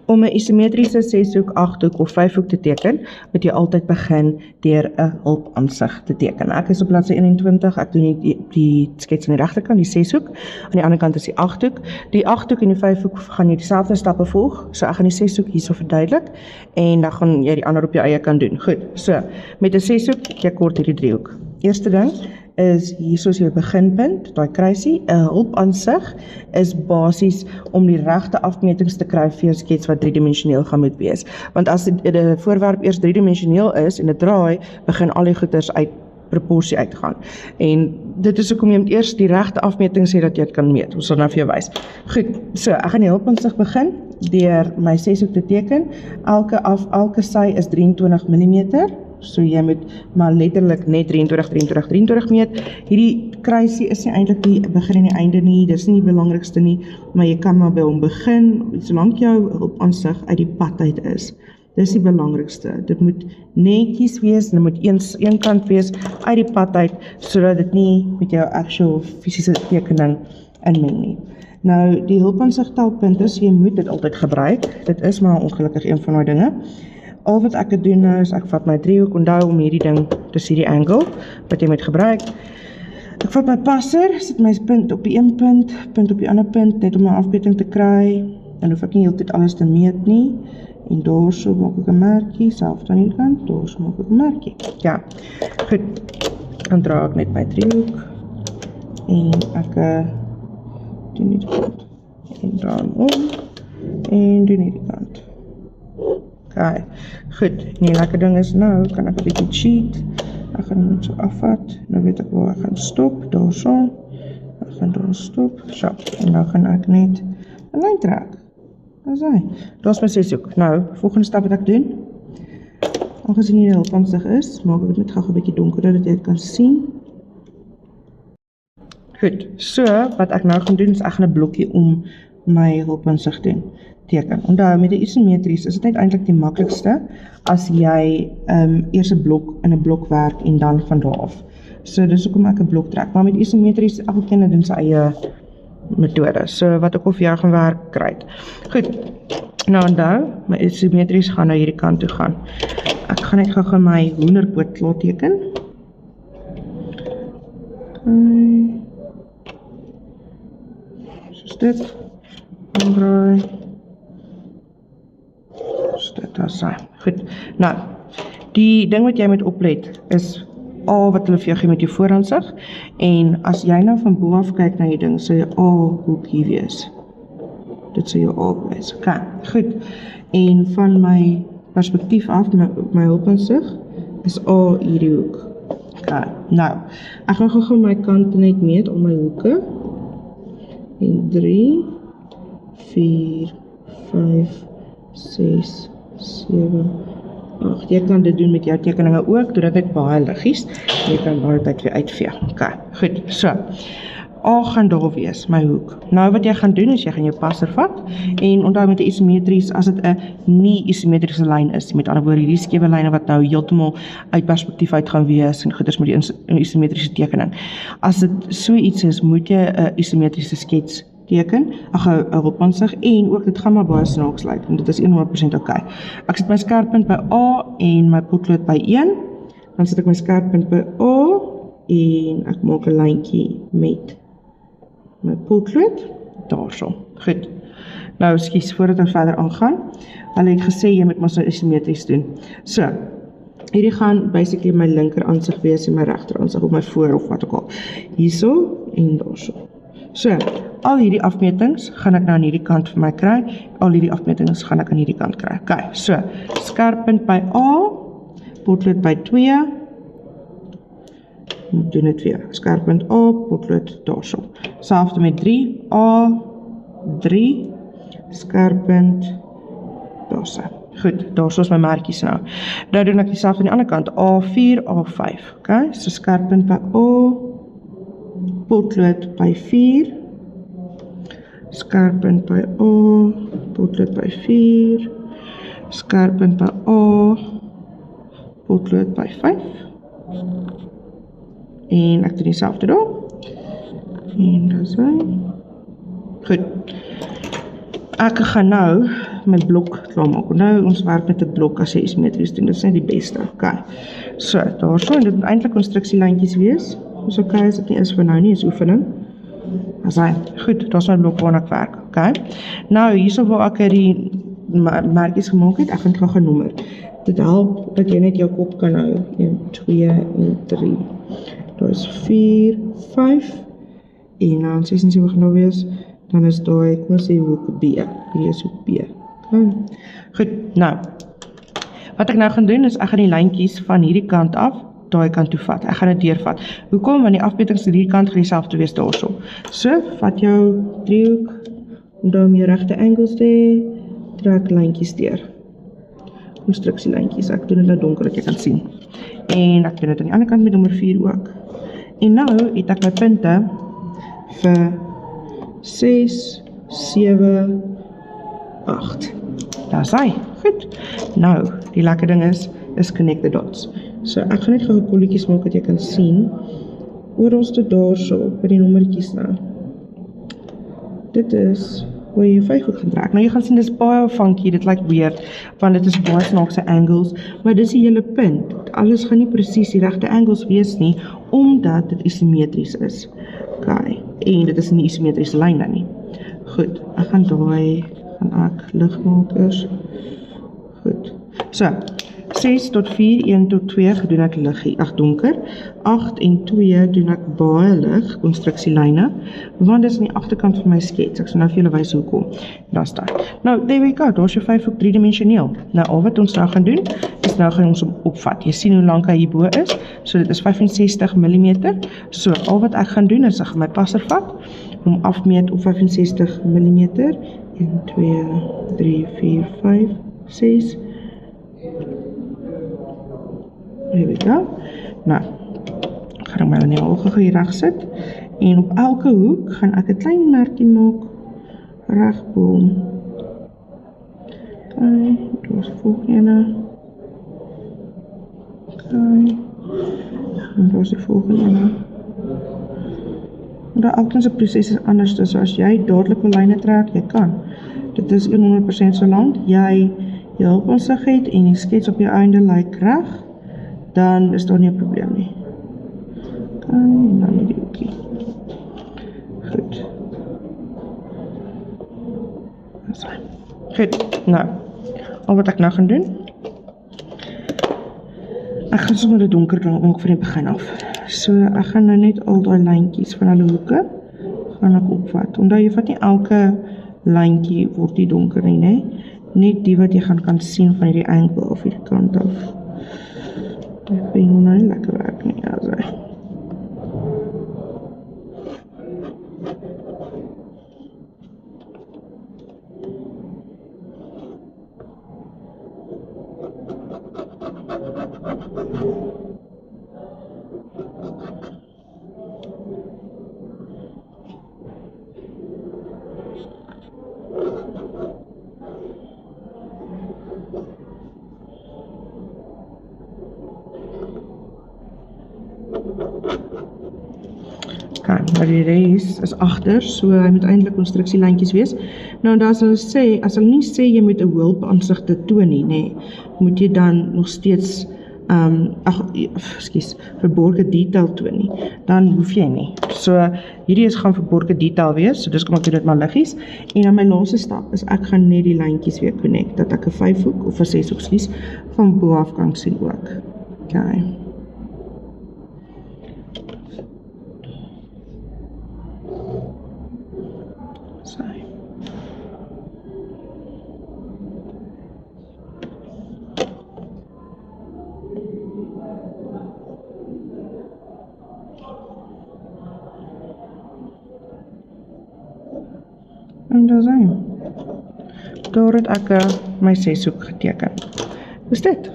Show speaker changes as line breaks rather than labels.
Om 'n isometriese 6-hoek, 8-hoek of 5-hoek te teken, moet jy altyd begin deur 'n hulpansig te teken. Ek is op bladsy 21, ek doen die skets aan die regterkant, die 6-hoek, aan die ander kant is die 8-hoek. Die 8-hoek en die 5-hoek gaan jy dieselfde stappe volg, so ek gaan die 6-hoek hierso verduidelik, en dan gaan jy die ander op jou eie kan doen. Goed, so, met 'n 6-hoek, jy kort hierdie driehoek. Eerste ding is hierso is jou beginpunt, daai kruisie. 'n Hulpansig is basies om die regte afmetings te kry vir jou skets wat driedimensioneel gaan moet wees. Want as die voorwerp eers driedimensioneel is en dit draai, begin al die goeders uit proporsie uitgaan. En dit is hoekom jy moet eers die regte afmetings hê dat jy dit kan meet. Ons sal nou vir jou wys. Goed, so ek gaan die hulpansig begin deur my 6-hoek te teken. Elke sy is 23 mm. So jy moet maar letterlik net 23 meet. Hierdie kruisie is nie eintlik die begin en die einde nie, dis nie die belangrikste nie, maar jy kan maar by hom begin, solank jou hulpansig uit die pad uit is. Dis die belangrikste. Dit moet netjies wees, dit moet een kant wees uit die pad uit, sodat dit nie met jou actual fisiese tekening inmeng nie. Nou, die hulpansig telpunte, so jy moet dit altyd gebruik. Dit is maar ongelukkig een van die dinge. Al wat ek doen nou is, ek vat my driehoek, onthou om hierdie ding, dis hierdie angle, wat jy moet gebruik. Ek vat my passer, sit my punt op die een punt op die ander punt, net om my afmeting te kry, dan hoef ek nie heeltyd alles te meet nie, en daarso maak ek 'n merkie, selfs aan die kant, daarso maak ek 'n merkie. Ja, goed, dan draai ek net my driehoek, en ek doen hierdie kant, en draai hom om, en doen hierdie kant. Okay, goed, en die lekker ding is nou, kan ek 'n bietjie cheat, ek gaan net so afvat, nou weet ek waar ek gaan stop, daar so, ek gaan daar stop, so, en nou gaan ek net 'n lyn trek, daar is hy, daar is my 6-hoek, nou, volgende stap wat ek doen, aangezien die hulpansig is, maak ek dit net gou 'n bietjie donkerder, dat jy dit kan sien. Goed, so, wat ek nou gaan doen, is ek gaan 'n blokkie om my hulpansig doen. Teken. Onthou, met die isometries is dit net eintlik die maklikste as jy eers 'n blok in 'n blok werk en dan van daar af. So dis hoekom ek 'n blok trek. Maar met isometries, elkeen doen sy eie metode. So wat ek of jy gaan werk, kry dit. Goed. Nou onthou, my isometries gaan nou hierdie kant toe gaan. Ek gaan net gou my hoenderpoot klaar teken. Okay. Soos dit. Omdraai. Dit is sy. Goed. Nou, die ding wat jy moet oplet is A wat hulle vir jou gee met jou vooransig, en as jy nou van bo af kyk na die ding, sal jy A hoek hier wees. Dit sal jou A wees. Okay, goed. En van my perspektief af, my hulpansig, is A hierdie hoek. Okay, nou, ek gaan gou my kante net meet om my hoeke. En 3, 4, 5, 6, 7, 8. Jy kan dit doen met jou tekeninge ook, doe dit net baie liggies. Jy kan baie tyd weer uitvee. Okay, goed, so. A gaan daar wees, my hoek. Nou wat jy gaan doen is, jy gaan jou passer vat, en onthou met die isometries, as dit 'n nie-isometriese lyn is, met ander woorde, hierdie skewe lyne wat nou heeltemal uit perspektief uit gaan wees, en goeders met die isometriese tekening. As dit so iets is, moet jy 'n isometriese skets teken, 'n hulpansig, en ook dit gaan maar baie snaaks lyk, en dit is 100% oké. Ek sit my skerppunt by A en my potlood by 1, dan sit ek my skerppunt by A en ek maak 'n lyntjie met my potlood daarso. Goed. Nou skus voordat ons verder aangaan. Hulle het gesê jy moet maar so isometries doen. So, hierdie gaan basically my linker aansig wees en my regter aansig op my voor of wat ook al. Hierso en daarso. So, al hierdie afmetings gaan ek nou aan hierdie kant vir my kry, al hierdie afmetings gaan ek aan hierdie kant kry. Okay, so, skerppunt by A, potlood by 2, doen dit weer, skerppunt A, potlood daarso. Selfde met 3, A, 3, skerppunt daarso. Goed, daarso is my merkies nou. Nou doen ek dieselfde aan die ander kant, A4, A5. Okay, so skerppunt by A, potlood by 4, skerppunt by A, potlood by 4, skerppunt by A, potlood by 5, en ek doen dieselfde daar, en dat is hy. Goed, ek gaan nou my blok klaarmaak. Nou, ons werk met 'n blok as jy isometries doen, dit is net die beste. Okay. So, daarso, en dit moet eintlik konstruksielyntjies wees. Dis okay, as dit nie is vir nou nie, is oefening. Asai, goed, daar's my blok waarna ek werk, okay. Nou, hierso waar ek die merkies gemaak het, ek gaan dit gaan nommer. Dit help dat jy net jou kop kan hou. 1, 2 en 3. Daar is 4, 5 en dan 76 nou wees, dan is daai, kom ons sê hoek B. Hierdie is hoek B. Okay. Goed, nou. Wat ek nou gaan doen is ek gaan die lyntjies van hierdie kant af daai kant toe vat. Ek gaan dit deurvat. Hoekom? Want die afmetings aan hierdie kant gaan dieselfde wees daarso. So, vat jou driehoek om daar om jou regte angles te hê, trek lyntjies deur. Konstruksielyntjies. Ek doen dit nou donker dat jy kan sien. En ek doen dit aan die ander kant met nommer 4 ook. En nou het ek my punte vir 6, 7, 8. Daar is hy. Goed. Nou, die lekker ding is connect the dots. So, ek gaan net gou kolletjies maak dat jy kan sien. Oralste daarso, by die nommertjies nou. Dit is waar jy 5 hoek gaan trek. Nou, jy gaan sien, dit is baie funky, dit lyk weird, want dit is baie snaakse angles, maar dis die hele punt. Alles gaan nie presies die regte angles wees nie, omdat dit isometries is. Okay. En dit is nie isometriese lyne nie. Goed, ek gaan ligmakers. Goed. So, 6 tot 4, 1 tot 2 doen ek liggie, donker. 8 en 2 doen ek baie lig, konstruksielyne, want dit is aan die agterkant van my skets. Ek sal nou vir julle wys hoekom. Daar's dit. Nou, there we go, daar's jou 5 hoek 3-dimensioneel. Nou, al wat ons nou gaan doen, is nou gaan ons hom opvat. Jy sien hoe lank hy hierbo is, so dit is 65 mm. So, al wat ek gaan doen, is ek gaan my passer vat, hom afmeet op 65 mm. 1, 2, 3, 4, 5, 6. Here we go. Nou, ek gaan my nou oog hier reg sit en op elke hoek gaan ek 'n klein merkie maak regboom. Okay, daar is volgende. Okay. En daar is die volgende. Maar altyd se proses is anders, dus as jy dadelik 'n lyne trek, jy kan. Dit is 100% solank jy jou hulpaansig het en die skets op jou einde lyk reg, dan is daar nie 'n probleem nie. Okay, en dan die hoekie. Goed. Goed, nou, al wat ek nou gaan doen, ek gaan sommer dit donker doen ook van die begin af. So, ek gaan nou net al die lyntjies van hulle hoeke, gaan ek opvat. Omdat jy vat nie elke lyntjie word die donker nie, nee? Net die wat jy kan sien van hierdie angle of hierdie kant af. Ek weet nou nie lekker werk nie, also. Okay, maar die res is agter, so hy moet eintlik konstruksielyntjies wees. Nou, as hulle nie sê jy moet 'n hulpaansigte toon nie, nee, moet jy dan nog steeds verborgde detail toon nie, dan hoef jy nie. So, hierdie is gaan verborgde detail wees, so dis kom ek doen dit maar liggies, en dan my laaste stap is ek gaan net die lyntjies weer connect, dat ek 'n 5 hoek of 'n 6 hoek skies van bo af kan sien ook. Okay. So. En daar is hy. Daar het ek my 6 hoek geteken. Dis dit.